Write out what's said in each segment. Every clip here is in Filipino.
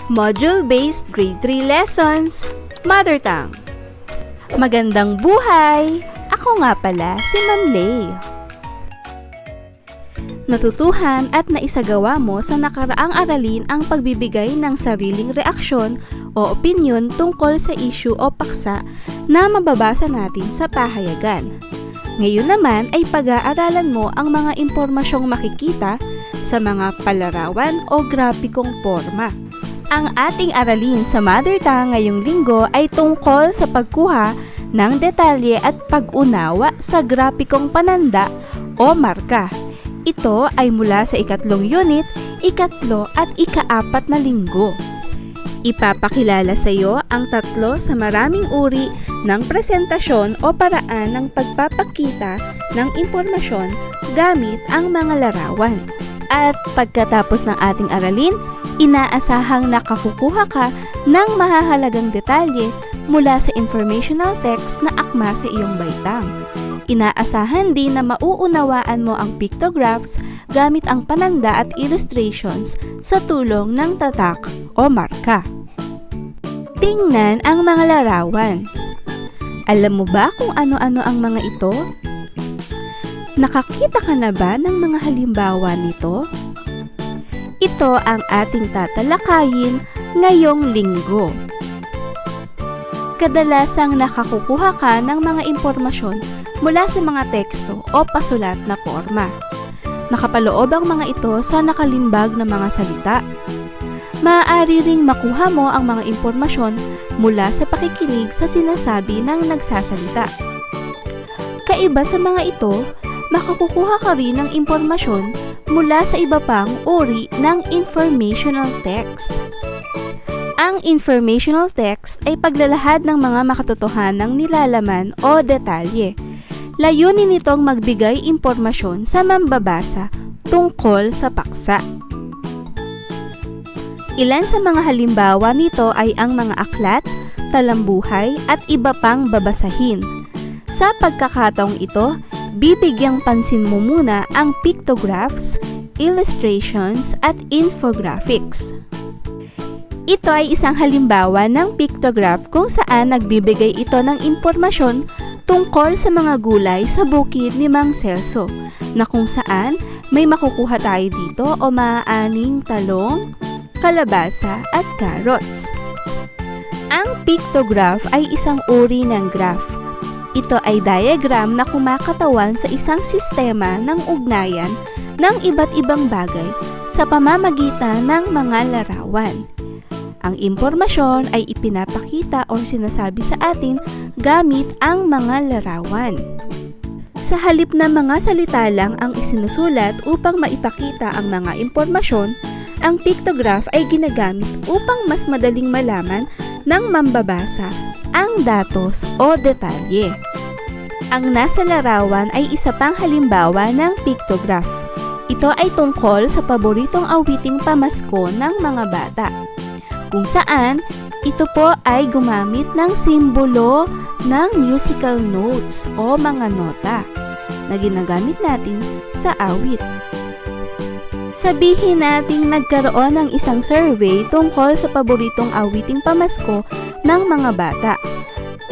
Module-based Grade 3 Lessons, Mother Tongue. Magandang buhay! Ako nga pala si Ma'am Lay. Natutuhan at naisagawa mo sa nakaraang aralin ang pagbibigay ng sariling reaksyon o opinyon tungkol sa issue o paksa na mababasa natin sa pahayagan. Ngayon naman ay pag-aaralan mo ang mga impormasyong makikita sa mga palarawan o grapikong forma. Ang ating aralin sa Mother Tongue ngayong linggo ay tungkol sa pagkuha ng detalye at pag-unawa sa grapikong pananda o marka. Ito ay mula sa ikatlong unit, ikatlo at ika-4 na linggo. Ipapakilala sa iyo ang tatlo sa maraming uri ng presentasyon o paraan ng pagpapakita ng impormasyon gamit ang mga larawan. At pagkatapos ng ating aralin, inaasahang nakakukuha ka ng mahahalagang detalye mula sa informational text na akma sa iyong baitang. Inaasahan din na mauunawaan mo ang pictographs gamit ang pananda at illustrations sa tulong ng tatak o marka. Tingnan ang mga larawan. Alam mo ba kung ano-ano ang mga ito? Nakakita ka na ba ng mga halimbawa nito? Ito ang ating tatalakayin ngayong linggo. Kadalasang nakakukuha ka ng mga impormasyon mula sa mga teksto o pasulat na forma. Nakapaloob ang mga ito sa nakalimbag na mga salita. Maaari ring makuha mo ang mga impormasyon mula sa pakikinig sa sinasabi ng nagsasalita. Kaiba sa mga ito, makakukuha ka rin ng impormasyon mula sa iba pang uri ng informational text. Ang informational text ay paglalahad ng mga makatotohanang nilalaman o detalye. Layunin nitong magbigay impormasyon sa mambabasa tungkol sa paksa. Ilan sa mga halimbawa nito ay ang mga aklat, talambuhay at iba pang babasahin. Sa pagkakataong ito, bibigyang pansin mo muna ang pictographs, illustrations at infographics. Ito ay isang halimbawa ng pictograph kung saan nagbibigay ito ng impormasyon tungkol sa mga gulay sa bukid ni Mang Celso, na kung saan may makukuha tayo dito o maaaning talong, kalabasa at carrots. Ang pictograph ay isang uri ng graph. Ito ay diagram na kumakatawan sa isang sistema ng ugnayan ng iba't ibang bagay sa pamamagitan ng mga larawan. Ang impormasyon ay ipinapakita o sinasabi sa atin gamit ang mga larawan. Sa halip na mga salita lang ang isinusulat upang maipakita ang mga impormasyon, ang pictograph ay ginagamit upang mas madaling malaman ng mambabasa ang datos o detalye. Ang nasa larawan ay isa pang halimbawa ng pictograph. Ito ay tungkol sa paboritong awiting pamasko ng mga bata, kung saan ito po ay gumamit ng simbolo ng musical notes o mga nota na ginagamit natin sa awit. Sabihin nating nagkaroon ng isang survey tungkol sa paboritong awiting pamasko ng mga bata.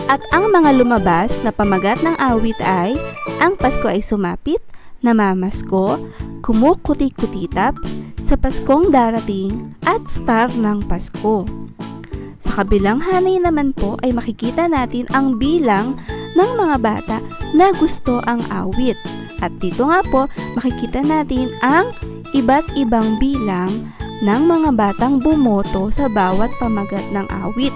At ang mga lumabas na pamagat ng awit ay Ang Pasko ay Sumapit, Namamasko, Kumukuti-kutitap, Sa Paskong Darating, at Star ng Pasko. Sa kabilang hanay naman po ay makikita natin ang bilang ng mga bata na gusto ang awit. At dito nga po makikita natin ang iba't ibang bilang ng mga batang bumoto sa bawat pamagat ng awit.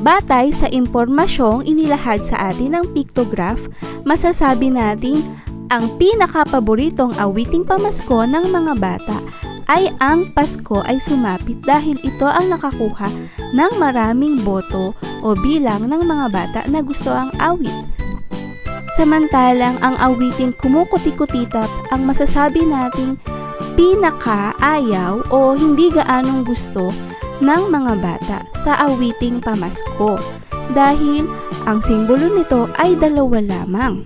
Batay sa impormasyong inilahad sa atin ng pictograph, masasabi natin ang pinakapaboritong awiting pamasko ng mga bata ay Ang Pasko ay Sumapit dahil ito ang nakakuha ng maraming boto o bilang ng mga bata na gusto ang awit. Samantalang ang awiting Kumukuti-kutitap ang masasabi nating pinakaayaw o hindi gaanong gusto ng mga bata sa awiting pamasko dahil ang simbolo nito ay dalawa lamang.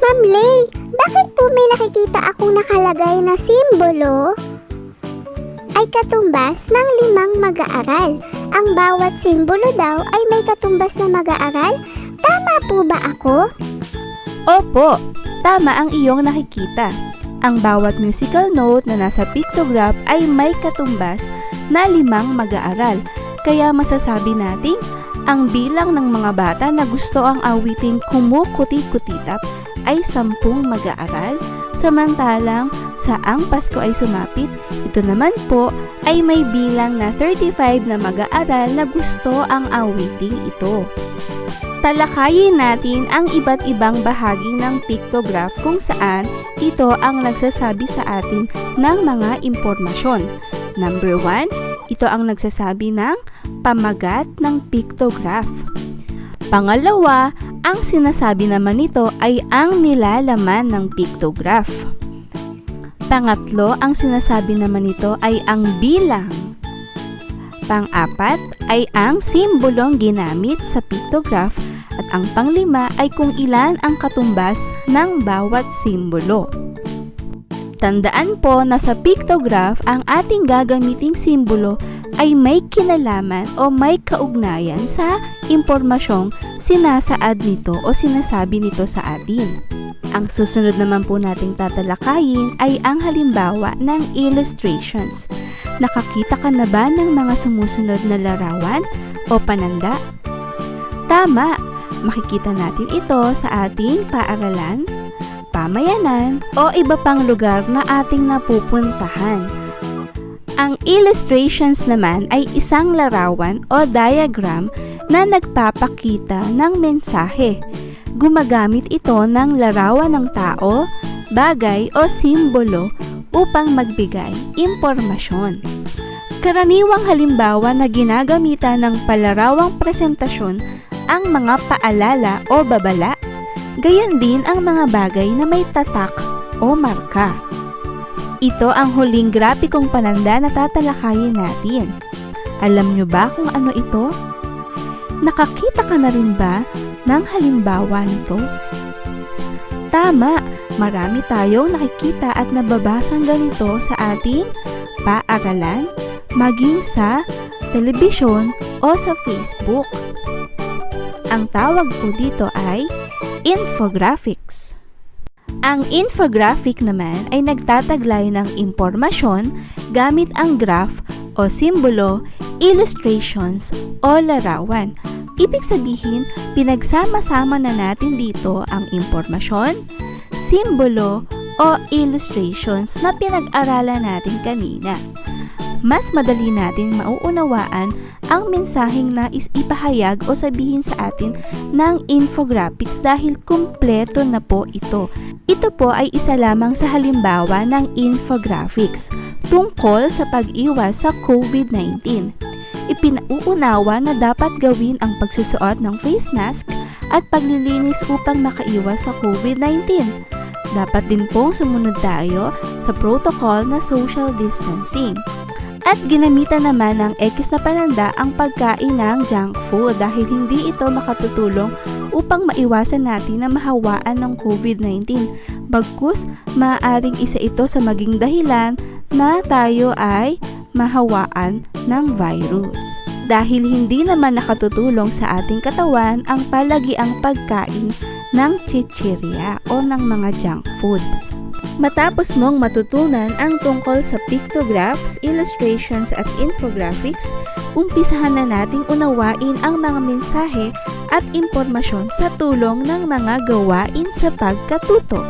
Ma'am Lay, bakit po may nakikita akong nakalagay na simbolo? ay katumbas ng 5 mag-aaral. Ang bawat simbolo daw ay may katumbas na mag-aaral. Tama po ba ako? Opo, tama ang iyong nakikita. Ang bawat musical note na nasa pictograph ay may katumbas na 5 mag-aaral. Kaya masasabi nating ang bilang ng mga bata na gusto ang awiting Kumukuti-Kutitap ay 10 mag-aaral. Samantalang sa Ang Pasko ay Sumapit, ito naman po ay may bilang na 35 na mag-aaral na gusto ang awiting ito. Talakayin natin ang iba't ibang bahagi ng pictograph kung saan ito ang nagsasabi sa atin ng mga impormasyon. Number 1, ito ang nagsasabi ng pamagat ng pictograph. Pangalawa, ang sinasabi naman nito ay ang nilalaman ng pictograph. Pangatlo, ang sinasabi naman nito ay ang bilang. Pang-apat ay ang simbolong ginamit sa pictograph at ang panglima ay kung ilan ang katumbas ng bawat simbolo. Tandaan po na sa pictograph ang ating gagamiting simbolo ay may kinalaman o may kaugnayan sa impormasyong sinasaad nito o sinasabi nito sa atin. Ang susunod naman po nating tatalakayin ay ang halimbawa ng illustrations. Nakakita ka na ba ng mga sumusunod na larawan o pananda? Tama! Makikita natin ito sa ating paaralan, pamayanan o iba pang lugar na ating napupuntahan. Ang illustrations naman ay isang larawan o diagram na nagpapakita ng mensahe. Gumagamit ito ng larawan ng tao, bagay o simbolo upang magbigay impormasyon. Karaniwang halimbawa na ginagamitan ng palarawang presentasyon ang mga paalala o babala, gayon din ang mga bagay na may tatak o marka. Ito ang huling grapikong pananda na tatalakayin natin. Alam nyo ba kung ano ito? Nakakita ka na rin ba ng halimbawa nito? Tama, marami tayong nakikita at nababasang ganito sa ating paaralan, maging sa telebisyon o sa Facebook. Ang tawag po dito ay infographics. Ang infographic naman ay nagtataglay ng impormasyon gamit ang graph o simbolo, illustrations o larawan. Ibig sabihin, pinagsama-sama na natin dito ang impormasyon, simbolo o illustrations na pinag-aralan natin kanina. Mas madali natin mauunawaan ang mensaheng nais ipahayag o sabihin sa atin ng infographics dahil kumpleto na po ito. Ito po ay isa lamang sa halimbawa ng infographics tungkol sa pag-iwas sa COVID-19. Ipinauunawa na dapat gawin ang pagsusuot ng face mask at paglilinis upang makaiwas sa COVID-19. Dapat din pong sumunod tayo sa protocol na social distancing. At ginamitan naman ng ekis na pananda ang pagkain ng junk food dahil hindi ito makatutulong upang maiwasan natin na mahawaan ng COVID-19. Bagkus, maaaring isa ito sa maging dahilan na tayo ay mahawaan ng virus. Dahil hindi naman nakatutulong sa ating katawan ang palagiang pagkain ng chichirya o ng mga junk food. Matapos mong matutunan ang tungkol sa pictographs, illustrations at infographics, umpisahan na nating unawain ang mga mensahe at impormasyon sa tulong ng mga gawain sa pagkatuto.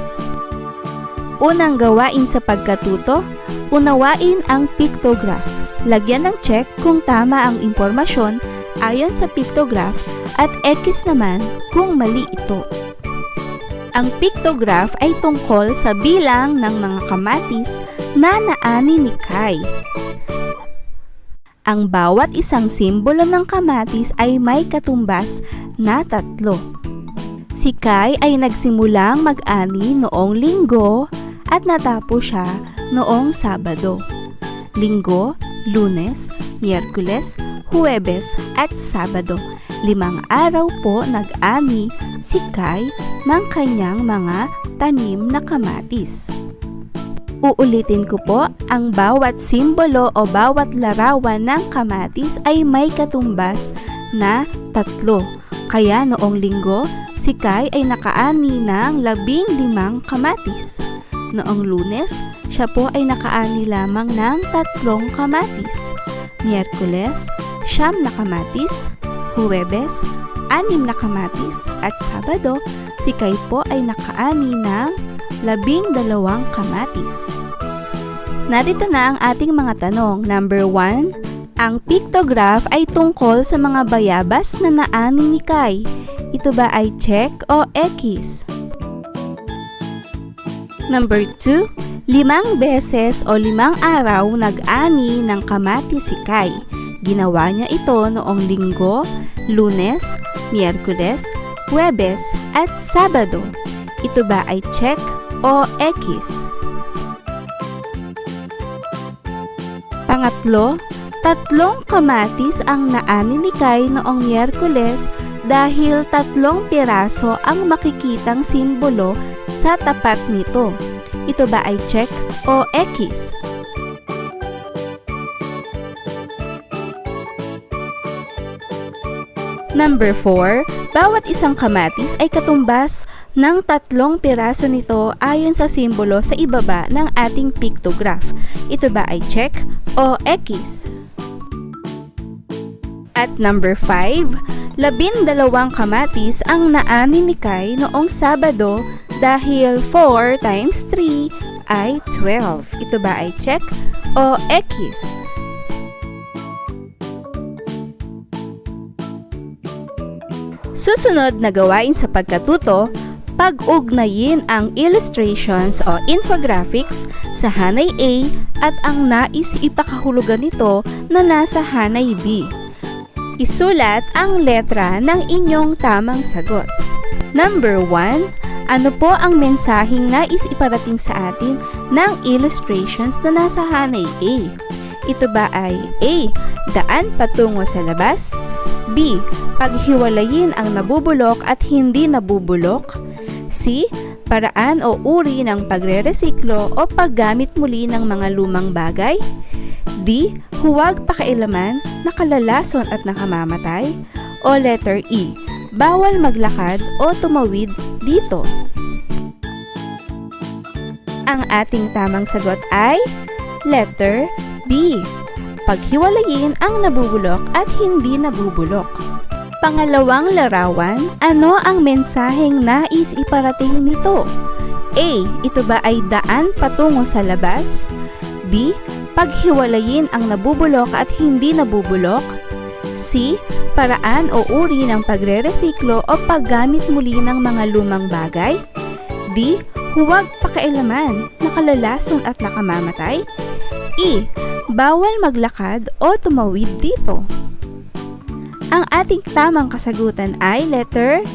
Unang gawain sa pagkatuto, unawain ang pictograph. Lagyan ng check kung tama ang impormasyon ayon sa pictograph at X naman kung mali ito. Ang pictograph ay tungkol sa bilang ng mga kamatis na naani ni Kai. Ang bawat isang simbolo ng kamatis ay may katumbas na 3. Si Kai ay nagsimulang mag-ani noong Linggo at natapos siya noong Sabado. Linggo, Lunes, Miyerkules, Huwebes at Sabado. 5 araw po nag-ani si Kai ng kanyang mga tanim na kamatis. Uulitin ko po, ang bawat simbolo o bawat larawan ng kamatis ay may katumbas na 3. Kaya noong linggo, si Kai ay nakaani ng 15 kamatis. Noong Lunes, siya po ay nakaani lamang ng 3 kamatis. Miyerkules, 9 na kamatis. Huwebes, 6 na kamatis. At Sabado, si Kai po ay nakaani ng 12 kamatis. Narito na ang ating mga tanong. Number 1, ang pictograph ay tungkol sa mga bayabas na naani ni Kai. Ito ba ay check o X? Number 2, 5 beses o 5 araw nag-ani ng kamatis si Kai. Ginawa niya ito noong Linggo, Lunes, Miyerkules, Huwebes at Sabado. Ito ba ay check o X? Pangatlo, 3 kamatis ang naani ni Kai noong Miyerkules dahil 3 piraso ang makikitang simbolo sa tapat nito. Ito ba ay check o X? Number 4, bawat isang kamatis ay katumbas ng 3 piraso nito ayon sa simbolo sa ibaba ng ating pictograph. Ito ba ay check o X? At number 5, 12 kamatis ang naani ni Kai noong Sabado dahil 4 times 3 ay 12. Ito ba ay check o X? Susunod na gawain sa pagkatuto, pag-ugnayin ang illustrations o infographics sa hanay A at ang nais ipakahulugan nito na nasa hanay B. Isulat ang letra ng inyong tamang sagot. Number 1, ano po ang mensaheng nais iparating sa atin ng illustrations na nasa hanay A? Ito ba ay A, daan patungo sa labas? B, paghiwalayin ang nabubulok at hindi nabubulok? C, paraan o uri ng pagreresiklo o paggamit muli ng mga lumang bagay? D, huwag pakialaman, nakalalason at nakamamatay? O letter E, bawal maglakad o tumawid dito? Ang ating tamang sagot ay letter B, paghiwalayin ang nabubulok at hindi nabubulok. Pangalawang larawan, ano ang mensaheng nais iparating nito? A, ito ba ay daan patungo sa labas? B, paghiwalayin ang nabubulok at hindi nabubulok? C, paraan o uri ng pagreresiklo o paggamit muli ng mga lumang bagay? D, huwag pakialaman, nakalalason at nakamamatay? E, bawal maglakad o tumawid dito? Ang ating tamang kasagutan ay letter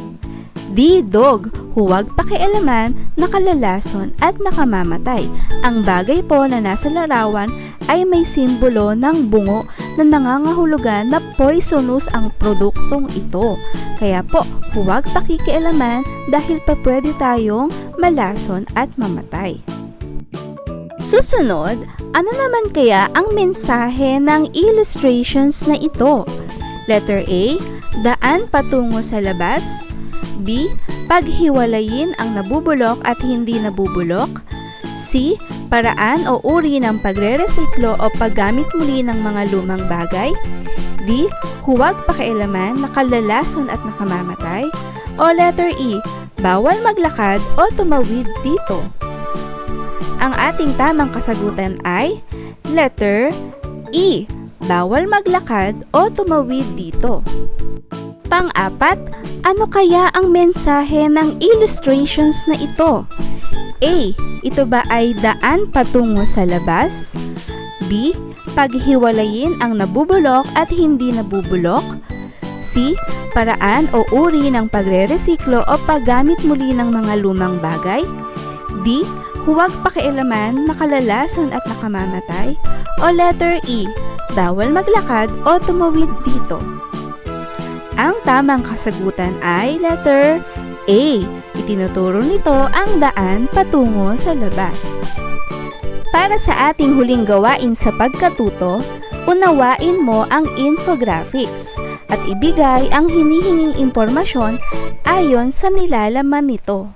D, dog, huwag pakialaman, nakalalason at nakamamatay. Ang bagay po na nasa larawan ay may simbolo ng bungo na nangangahulugan na poisonous ang produktong ito. Kaya po, huwag pakikialaman dahil pa pwede tayong malason at mamatay. Susunod, ano naman kaya ang mensahe ng illustrations na ito? Letter A, daan patungo sa labas. B, paghiwalayin ang nabubulok at hindi nabubulok. C, paraan o uri ng pagreresiklo o paggamit muli ng mga lumang bagay. D, huwag pakialaman, nakalalason at nakamamatay. O letter E, bawal maglakad o tumawid dito? Ang ating tamang kasagutan ay letter E, bawal maglakad o tumawid dito. Pang-apat, ano kaya ang mensahe ng illustrations na ito? A, ito ba ay daan patungo sa labas? B, paghiwalayin ang nabubulok at hindi nabubulok? C, paraan o uri ng pagreresiklo o paggamit muli ng mga lumang bagay? D, huwag pakialaman, nakalalason at nakamamatay? O letter E, bawal maglakad o tumawid dito? Ang tamang kasagutan ay letter A. Itinuturo nito ang daan patungo sa labas. Para sa ating huling gawain sa pagkatuto, unawain mo ang infographics at ibigay ang hinihinging impormasyon ayon sa nilalaman nito.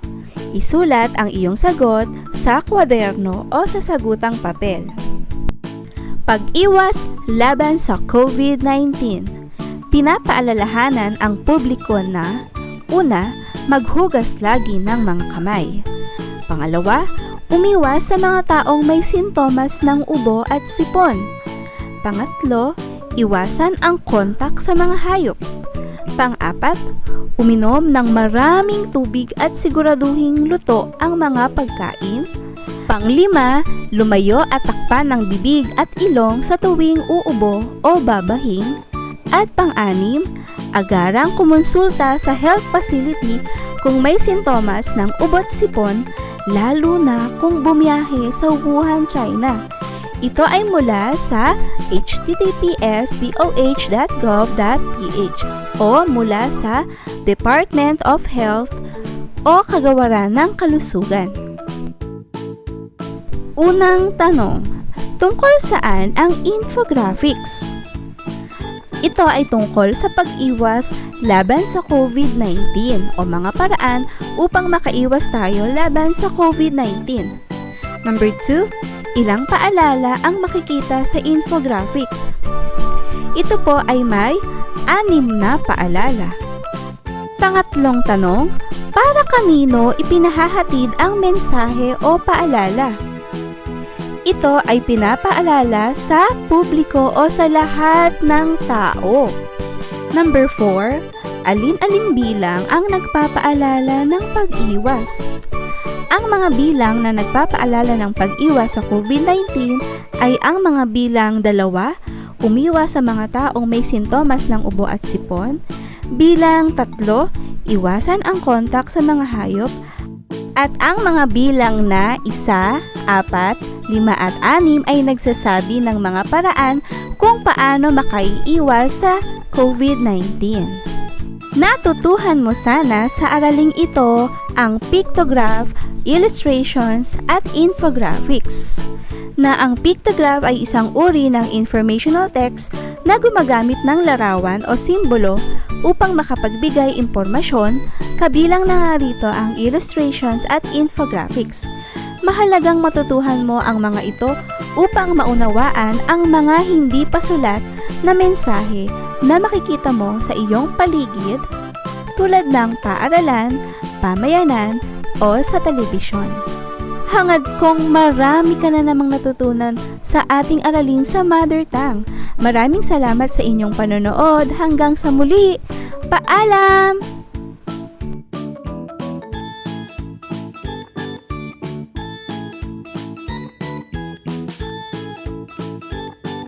Isulat ang iyong sagot sa kwaderno o sa sagutang papel. Pag-iwas laban sa COVID-19. Pinapaalalahanan ang publiko na: una, maghugas lagi ng mga kamay. Pangalawa, umiwas sa mga taong may sintomas ng ubo at sipon. Pangatlo, iwasan ang kontak sa mga hayop. Pang-apat, uminom ng maraming tubig at siguraduhing luto ang mga pagkain. Pang-lima, lumayo at takpan ng bibig at ilong sa tuwing uubo o babahing. At pang-anim, agarang kumonsulta sa health facility kung may sintomas ng ubo at sipon, lalo na kung bumiyahe sa Wuhan, China. Ito ay mula sa https://doh.gov.ph o mula sa Department of Health o Kagawaran ng Kalusugan. Unang tanong, tungkol saan ang infographics? Ito ay tungkol sa pag-iwas laban sa COVID-19 o mga paraan upang makaiwas tayo laban sa COVID-19. Number 2, ilang paalala ang makikita sa infographics? Ito po ay may 6 na paalala. Pangatlong tanong, para kanino ipinahahatid ang mensahe o paalala? Ito ay pinapaalala sa publiko o sa lahat ng tao. Number 4, alin-aling bilang ang nagpapaalala ng pag-iwas? Ang mga bilang na nagpapaalala ng pag-iwas sa COVID-19 ay ang mga bilang 2, umiwas sa mga taong may sintomas ng ubo at sipon. Bilang 3, iwasan ang kontak sa mga hayop. At ang mga bilang na 1, 4, 5 at 6 ay nagsasabi ng mga paraan kung paano makaiiwas sa COVID-19. Natutuhan mo sana sa araling ito ang pictograph, illustrations at infographics. Na ang pictograph ay isang uri ng informational text na gumagamit ng larawan o simbolo upang makapagbigay impormasyon, kabilang na nga rito ang illustrations at infographics. Mahalagang matutuhan mo ang mga ito upang maunawaan ang mga hindi pasulat na mensahe na makikita mo sa iyong paligid tulad ng paaralan, pamayanan o sa telebisyon. Hangad kong marami ka na namang natutunan sa ating aralin sa Mother Tongue. Maraming salamat sa inyong panonood. Hanggang sa muli. Paalam!